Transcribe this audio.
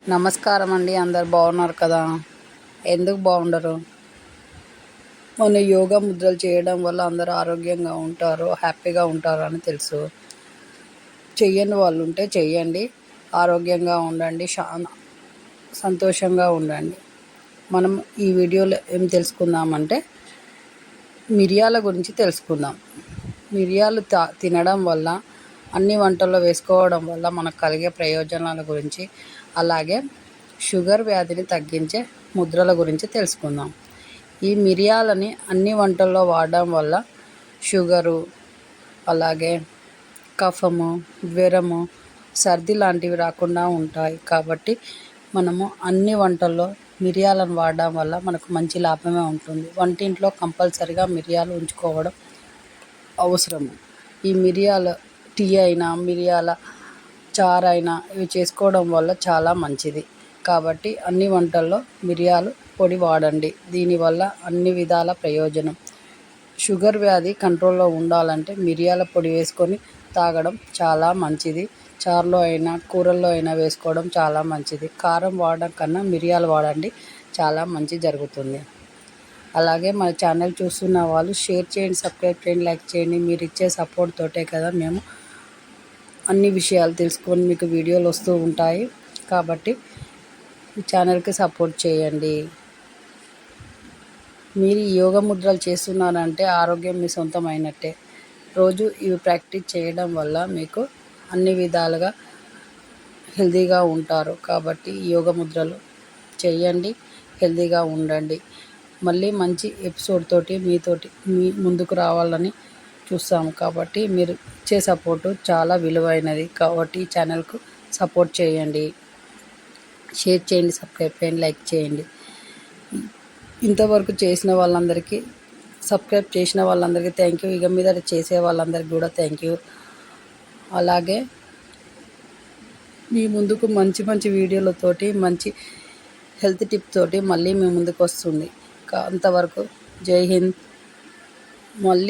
నమస్కారం అండి. అందరు బాగున్నారు కదా? ఎందుకు బాగుండరు? మన యోగా ముద్రలు చేయడం వల్ల అందరూ ఆరోగ్యంగా ఉంటారు, హ్యాపీగా ఉంటారు అని తెలుసు. చెయ్యని వాళ్ళు ఉంటే చెయ్యండి, ఆరోగ్యంగా ఉండండి, సంతోషంగా ఉండండి. మనం ఈ వీడియోలో ఏం తెలుసుకుందామంటే మిరియాల గురించి తెలుసుకుందాం. మిరియాలు తినడం వల్ల, అన్ని వంటల్లో వేసుకోవడం వల్ల మనకు కలిగే ప్రయోజనాల గురించి, అలాగే షుగర్ వ్యాధిని తగ్గించే ముద్రల గురించి తెలుసుకుందాం. ఈ మిరియాలని అన్ని వంటల్లో వాడడం వల్ల షుగరు, అలాగే కఫము, జ్వరము, సర్ది లాంటివి రాకుండా ఉంటాయి. కాబట్టి మనము అన్ని వంటల్లో మిరియాలను వాడడం వల్ల మనకు మంచి లాభమే ఉంటుంది. వంటింట్లో కంపల్సరిగా మిరియాలు ఉంచుకోవడం అవసరము. ఈ మిరియాల టీ అయినా, మిరియాల చారైనా ఇవి చేసుకోవడం వల్ల చాలా మంచిది. కాబట్టి అన్ని వంటల్లో మిరియాలు పొడి వాడండి. దీనివల్ల అన్ని విధాల ప్రయోజనం. షుగర్ వ్యాధి కంట్రోల్లో ఉండాలంటే మిరియాల పొడి వేసుకొని తాగడం చాలా మంచిది. చారులో అయినా, కూరల్లో అయినా వేసుకోవడం చాలా మంచిది. కారం వాడడం కన్నా మిరియాలు వాడండి, చాలా మంచి జరుగుతుంది. అలాగే మన ఛానల్ చూస్తున్న వాళ్ళు షేర్ చేయండి, సబ్స్క్రైబ్ చేయండి, లైక్ చేయండి. మీరు ఇచ్చే సపోర్ట్ తోటే కదా మేము అన్ని విషయాలు తెలుసుకొని మీకు వీడియోలు వస్తూ ఉంటాయి. కాబట్టి ఈ ఛానల్కి సపోర్ట్ చేయండి. మీరు యోగా ముద్రలు చేస్తున్నారంటే ఆరోగ్యం మీ సొంతమైనట్టే. రోజు ఇవి ప్రాక్టీస్ చేయడం వల్ల మీకు అన్ని విధాలుగా హెల్తీగా ఉంటారు. కాబట్టి యోగా ముద్రలు చేయండి, హెల్తీగా ఉండండి. మళ్ళీ మంచి ఎపిసోడ్ తోటి మీ ముందుకు రావాలని చూస్తాము. కాబట్టి మీరు ఇచ్చే సపోర్టు చాలా విలువైనది. కాబట్టి ఈ ఛానల్కు సపోర్ట్ చేయండి, షేర్ చేయండి, సబ్స్క్రైబ్ చేయండి, లైక్ చేయండి. ఇంతవరకు చేసిన వాళ్ళందరికీ, సబ్స్క్రైబ్ చేసిన వాళ్ళందరికీ థ్యాంక్ యూ. ఇక మీద చేసే వాళ్ళందరికీ కూడా థ్యాంక్ యూ. అలాగే మీ ముందుకు మంచి మంచి వీడియోలతోటి, మంచి హెల్త్ టిప్ తోటి మళ్ళీ మీ ముందుకు వస్తుంది. అంతవరకు జై హింద్. మళ్ళీ